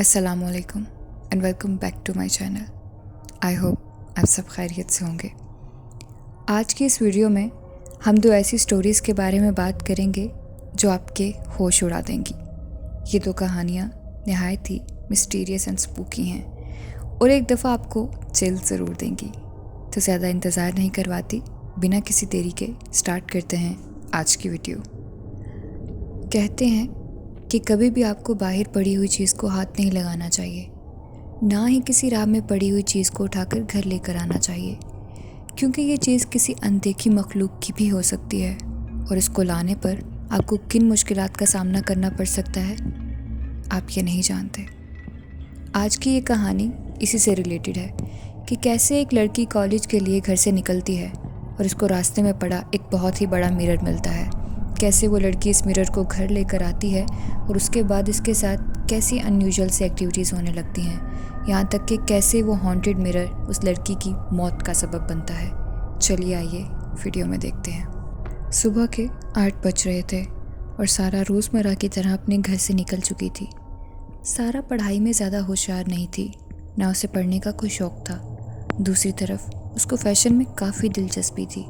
अस्सलामुअलैकुम and welcome back to my channel. I hope आप सब खैरियत से होंगे। आज की इस वीडियो में हम दो ऐसी स्टोरीज़ के बारे में बात करेंगे जो आपके होश उड़ा देंगी। ये दो कहानियाँ नहायत ही मिस्टीरियस एंड स्पूकी हैं और एक दफ़ा आपको चिल ज़रूर देंगी। तो ज़्यादा इंतज़ार नहीं करवाती, बिना किसी देरी के स्टार्ट करते हैं आज की वीडियो। कहते हैं कि कभी भी आपको बाहर पड़ी हुई चीज़ को हाथ नहीं लगाना चाहिए, ना ही किसी राह में पड़ी हुई चीज़ को उठाकर घर लेकर आना चाहिए, क्योंकि ये चीज़ किसी अनदेखी मखलूक की भी हो सकती है और इसको लाने पर आपको किन मुश्किलात का सामना करना पड़ सकता है आप ये नहीं जानते। आज की ये कहानी इसी से रिलेटेड है कि कैसे एक लड़की कॉलेज के लिए घर से निकलती है और उसको रास्ते में पड़ा एक बहुत ही बड़ा मिरर मिलता है। कैसे वो लड़की इस मिरर को घर लेकर आती है और उसके बाद इसके साथ कैसी अनयूजुअल सी एक्टिविटीज़ होने लगती हैं, यहाँ तक कि कैसे वो हॉन्टेड मिरर उस लड़की की मौत का सबब बनता है। चलिए आइए वीडियो में देखते हैं। सुबह के 8 बज रहे थे और सारा रोज़मर्रा की तरह अपने घर से निकल चुकी थी। सारा पढ़ाई में ज़्यादा होशियार नहीं थी, ना उसे पढ़ने का कोई शौक़ था। दूसरी तरफ उसको फ़ैशन में काफ़ी दिलचस्पी थी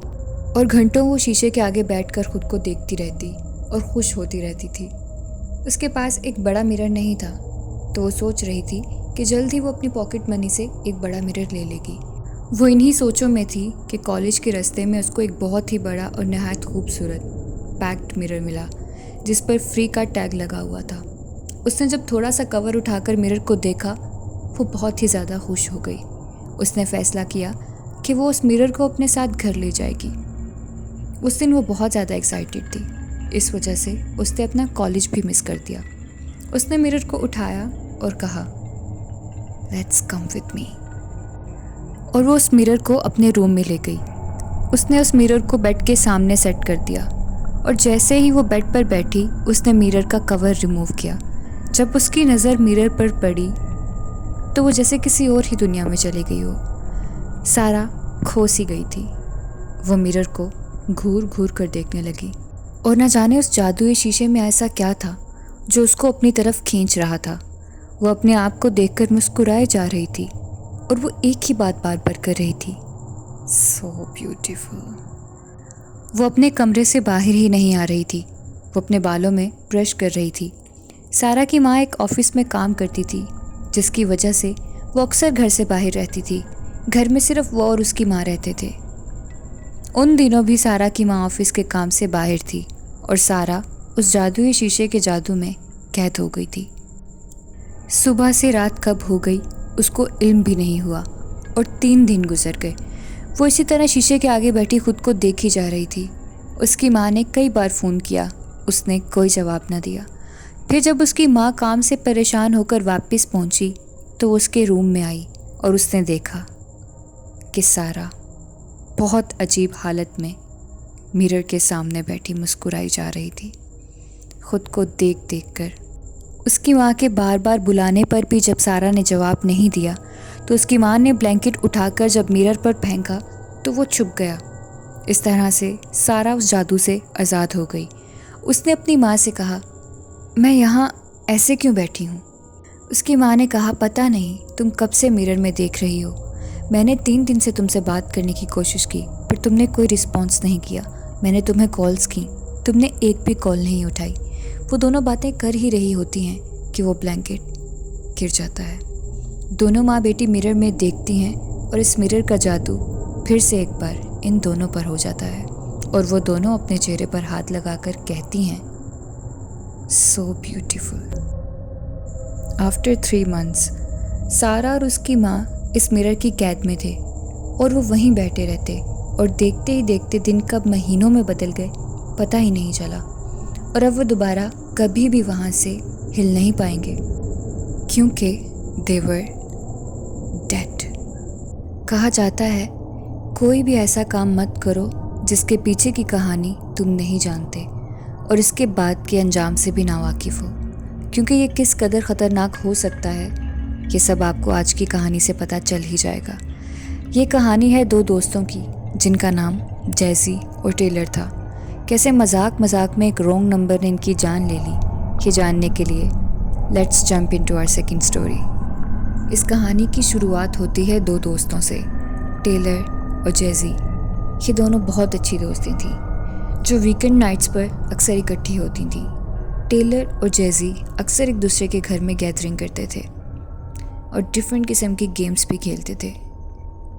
और घंटों वो शीशे के आगे बैठकर खुद को देखती रहती और खुश होती रहती थी। उसके पास एक बड़ा मिरर नहीं था, तो वो सोच रही थी कि जल्द ही वो अपनी पॉकेट मनी से एक बड़ा मिरर ले लेगी। वो इन्हीं सोचों में थी कि कॉलेज के रास्ते में उसको एक बहुत ही बड़ा और नहायत खूबसूरत पैक्ड मिरर मिला, जिस पर फ्री का टैग लगा हुआ था। उसने जब थोड़ा सा कवर उठाकर मिरर को देखा, वो बहुत ही ज़्यादा खुश हो गई। उसने फ़ैसला किया कि वो उस मिरर को अपने साथ घर ले जाएगी। उस दिन वो बहुत ज़्यादा एक्साइटेड थी, इस वजह से उसने अपना कॉलेज भी मिस कर दिया। उसने मिरर को उठाया और कहा, लेट्स कम विथ मी, और वो उस मिरर को अपने रूम में ले गई। उसने उस मिरर को बेड के सामने सेट कर दिया और जैसे ही वो बेड पर बैठी, उसने मिरर का कवर रिमूव किया। जब उसकी नज़र मिरर पर पड़ी तो वो जैसे किसी और ही दुनिया में चली गई हो। सारा खो सी गई थी। वो मिरर को घूर घूर कर देखने लगी और न जाने उस जादुई शीशे में ऐसा क्या था जो उसको अपनी तरफ खींच रहा था। वो अपने आप को देखकर मुस्कुराए जा रही थी और वो एक ही बात बार बार कर रही थी, सो ब्यूटीफुल। वो अपने कमरे से बाहर ही नहीं आ रही थी। वो अपने बालों में ब्रश कर रही थी। सारा की माँ एक ऑफिस में काम करती थी, जिसकी वजह से वो अक्सर घर से बाहर रहती थी। घर में सिर्फ वो और उसकी माँ रहते थे। उन दिनों भी सारा की माँ ऑफिस के काम से बाहर थी और सारा उस जादुई शीशे के जादू में कैद हो गई थी। सुबह से रात कब हो गई उसको इल्म भी नहीं हुआ और 3 दिन गुजर गए। वो इसी तरह शीशे के आगे बैठी खुद को देखी जा रही थी। उसकी माँ ने कई बार फ़ोन किया, उसने कोई जवाब न दिया। फिर जब उसकी माँ काम से परेशान होकर वापस पहुंची तो वो उसके रूम में आई और उसने देखा कि सारा बहुत अजीब हालत में मिरर के सामने बैठी मुस्कुराई जा रही थी। खुद को देख देख कर उसकी माँ के बार बार बुलाने पर भी जब सारा ने जवाब नहीं दिया तो उसकी माँ ने ब्लैंकेट उठाकर जब मिरर पर फेंका तो वो छुप गया। इस तरह से सारा उस जादू से आज़ाद हो गई। उसने अपनी माँ से कहा, मैं यहाँ ऐसे क्यों बैठी हूँ? उसकी माँ ने कहा, पता नहीं तुम कब से मिरर में देख रही हो। मैंने 3 दिन से तुमसे बात करने की कोशिश की पर तुमने कोई रिस्पॉन्स नहीं किया। मैंने तुम्हें कॉल्स की, तुमने एक भी कॉल नहीं उठाई। वो दोनों बातें कर ही रही होती हैं कि वो ब्लैंकेट गिर जाता है। दोनों माँ बेटी मिरर में देखती हैं और इस मिरर का जादू फिर से एक बार इन दोनों पर हो जाता है और वो दोनों अपने चेहरे पर हाथ लगाकर कहती हैं, सो ब्यूटीफुल। आफ्टर 3 months सारा और उसकी माँ इस मिरर की कैद में थे और वो वहीं बैठे रहते और देखते ही देखते दिन कब महीनों में बदल गए पता ही नहीं चला। और अब वो दोबारा कभी भी वहाँ से हिल नहीं पाएंगे क्योंकि दे वर डेड। कहा जाता है कोई भी ऐसा काम मत करो जिसके पीछे की कहानी तुम नहीं जानते और इसके बाद के अंजाम से भी नावाकिफ़ हो, क्योंकि ये किस कदर ख़तरनाक हो सकता है ये सब आपको आज की कहानी से पता चल ही जाएगा। ये कहानी है 2 दोस्तों की जिनका नाम जैसी और टेलर था। कैसे मजाक मजाक में एक रॉन्ग नंबर ने इनकी जान ले ली, ये जानने के लिए let's jump into our second story. इस कहानी की शुरुआत होती है दो दोस्तों से, टेलर और जेजी। ये दोनों बहुत अच्छी दोस्तें थीं जो वीकेंड नाइट्स पर अक्सर इकट्ठी होती थीं। टेलर और जेजी अक्सर एक दूसरे के घर में गैदरिंग करते थे और डिफरेंट किस्म की गेम्स भी खेलते थे।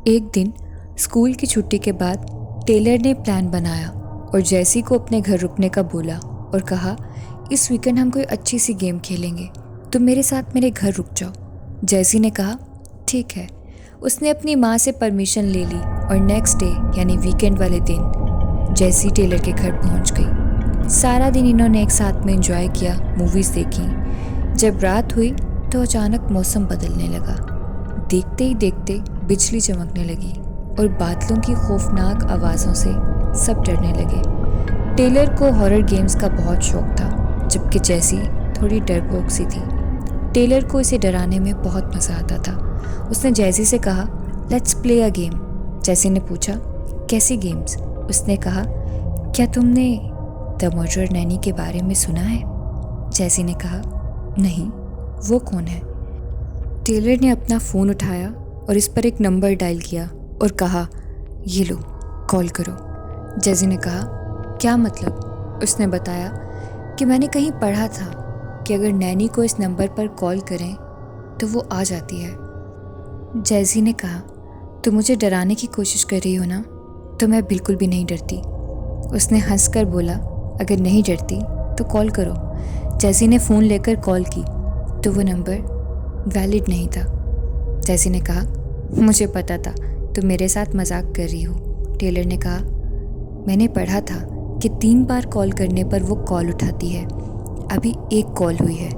एक दिन स्कूल की छुट्टी के बाद टेलर ने प्लान बनाया और जेसी को अपने घर रुकने का बोला और कहा, इस वीकेंड हम कोई अच्छी सी गेम खेलेंगे, तुम मेरे साथ मेरे घर रुक जाओ। जेसी ने कहा ठीक है। उसने अपनी माँ से परमिशन ले ली और नेक्स्ट डे यानी वीकेंड वाले दिन जेसी टेलर के घर पहुँच गई। सारा दिन इन्होंने एक साथ में एंजॉय किया, मूवीज़ देखी। जब रात हुई तो अचानक मौसम बदलने लगा। देखते ही देखते बिजली चमकने लगी और बादलों की खौफनाक आवाज़ों से सब डरने लगे। टेलर को हॉरर गेम्स का बहुत शौक था, जबकि जेसी थोड़ी डरपोक सी थी। टेलर को इसे डराने में बहुत मज़ा आता था। उसने जेसी से कहा, लेट्स प्ले अ गेम। जेसी ने पूछा, कैसी गेम्स? उसने कहा, क्या तुमने द मर्डरर नैनी के बारे में सुना है? जेसी ने कहा, नहीं, वो कौन है? टेलर ने अपना फ़ोन उठाया और इस पर एक नंबर डायल किया और कहा, ये लो, कॉल करो। जेसी ने कहा, क्या मतलब? उसने बताया कि मैंने कहीं पढ़ा था कि अगर नैनी को इस नंबर पर कॉल करें तो वो आ जाती है। जेसी ने कहा, तुम मुझे डराने की कोशिश कर रही हो ना? तो मैं बिल्कुल भी नहीं डरती। उसने हंसकर बोला, अगर नहीं डरती तो कॉल करो। जेसी ने फ़ोन लेकर कॉल की तो वो नंबर वैलिड नहीं था। जेसी ने कहा, मुझे पता था तुम मेरे साथ मजाक कर रही हो। टेलर ने कहा, मैंने पढ़ा था कि 3 बार कॉल करने पर वो कॉल उठाती है। अभी 1 कॉल हुई है,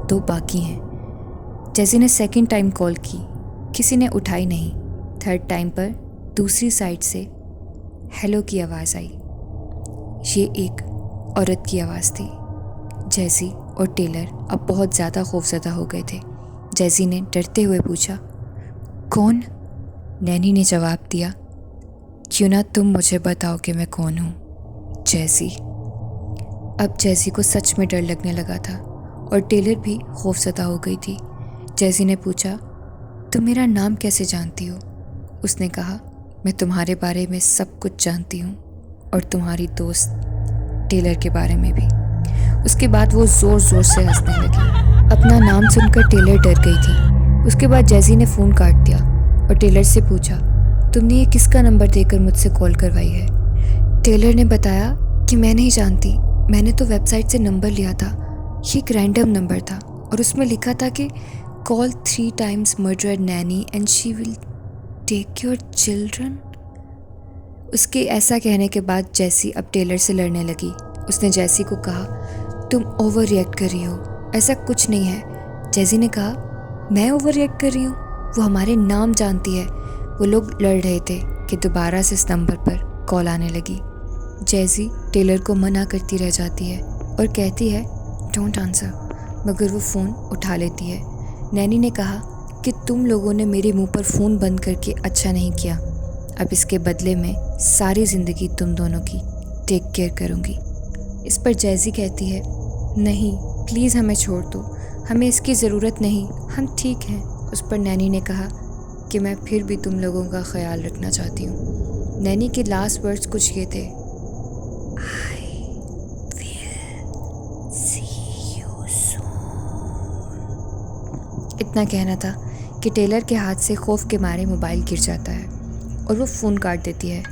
2 बाकी हैं। जेसी ने सेकंड टाइम कॉल की, किसी ने उठाई नहीं। थर्ड टाइम पर दूसरी साइड से हेलो की आवाज़ आई। ये एक औरत की आवाज़ थी। जेसी और टेलर अब बहुत ज़्यादा खौफज़दा हो गए थे। जेसी ने डरते हुए पूछा, कौन? नैनी ने जवाब दिया, क्यों ना तुम मुझे बताओ कि मैं कौन हूँ, जेसी। अब जेसी को सच में डर लगने लगा था और टेलर भी खौफज़दा हो गई थी। जेसी ने पूछा, तुम मेरा नाम कैसे जानती हो? उसने कहा, मैं तुम्हारे बारे में सब कुछ जानती हूँ और तुम्हारी दोस्त टेलर के बारे में भी। उसके बाद वो ज़ोर ज़ोर से हंसने लगी। अपना नाम सुनकर टेलर डर गई थी। उसके बाद जेसी ने फ़ोन काट दिया और टेलर से पूछा, तुमने ये किसका नंबर देकर मुझसे कॉल करवाई है? टेलर ने बताया कि मैं नहीं जानती, मैंने तो वेबसाइट से नंबर लिया था। ये एक रैंडम नंबर था और उसमें लिखा था कि call 3 times murderer nanny and she will take your children. उसके ऐसा कहने के बाद जेसी अब टेलर से लड़ने लगी। उसने जेसी को कहा, तुम ओवर रिएक्ट कर रही हो, ऐसा कुछ नहीं है। जेसी ने कहा, मैं ओवर रिएक्ट कर रही हूँ? वो हमारे नाम जानती है। वो लोग लड़ रहे थे कि दोबारा से इस नंबर पर कॉल आने लगी। जेसी टेलर को मना करती रह जाती है और कहती है, डोंट आंसर, मगर वो फ़ोन उठा लेती है। नैनी ने कहा कि तुम लोगों ने मेरे मुंह पर फ़ोन बंद करके अच्छा नहीं किया। अब इसके बदले में सारी ज़िंदगी तुम दोनों की टेक केयर करूँगी। इस पर जेसी कहती है, नहीं प्लीज़ हमें छोड़ दो, हमें इसकी ज़रूरत नहीं, हम ठीक हैं। उस पर नैनी ने कहा कि मैं फिर भी तुम लोगों का ख्याल रखना चाहती हूँ। नैनी के लास्ट वर्ड्स कुछ ये थे, I will see you soon. इतना कहना था कि टेलर के हाथ से खौफ के मारे मोबाइल गिर जाता है और वो फ़ोन काट देती है।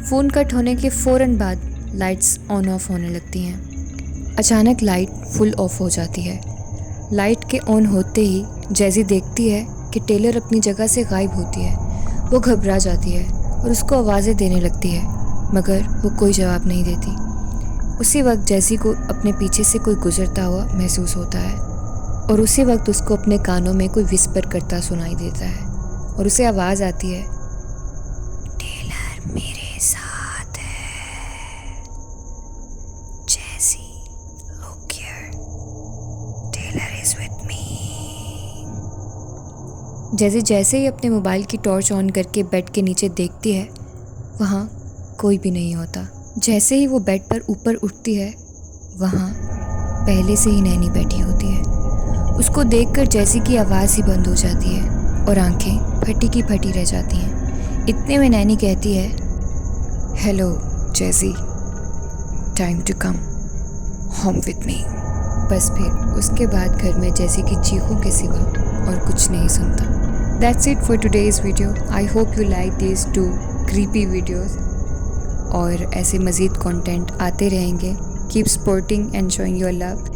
फ़ोन कट होने के फ़ौरन बाद लाइट्स ऑन ऑफ होने लगती हैं। अचानक लाइट फुल ऑफ हो जाती है। लाइट के ऑन होते ही जेसी देखती है कि टेलर अपनी जगह से गायब होती है। वो घबरा जाती है और उसको आवाज़ें देने लगती है, मगर वो कोई जवाब नहीं देती। उसी वक्त जेसी को अपने पीछे से कोई गुजरता हुआ महसूस होता है और उसी वक्त उसको अपने कानों में कोई विस्पर करता सुनाई देता है और उसे आवाज़ आती है, टेलर मेरे साथ है। Jessie, look here, Taylor is with me. जैसे जैसे ही अपने मोबाइल की टॉर्च ऑन करके बेड के नीचे देखती है, वहाँ कोई भी नहीं होता। जैसे ही वो बेड पर ऊपर उठती है, वहाँ पहले से ही नैनी बैठी होती है। उसको देखकर जैसी की आवाज़ ही बंद हो जाती है और आंखें फटी की फटी रह जाती हैं। इतने में नैनी कहती है, हेलो जैसी, time to come home with me. बस फिर उसके बाद घर में जैसी की चीखों के सिवा और कुछ नहीं सुनता। That's it for today's video. I hope you like these 2 creepy videos और ऐसे मज़ीद कंटेंट आते रहेंगे। Keep supporting and showing your love.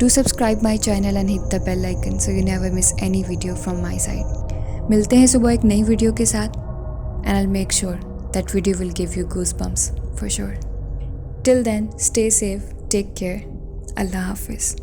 Do subscribe my channel and hit the bell icon so you never miss any video from my side. मिलते हैं सुबह एक नई वीडियो के साथ and I'll make sure that video will give you goosebumps for sure. Till then, stay safe, take care. Allah Hafiz.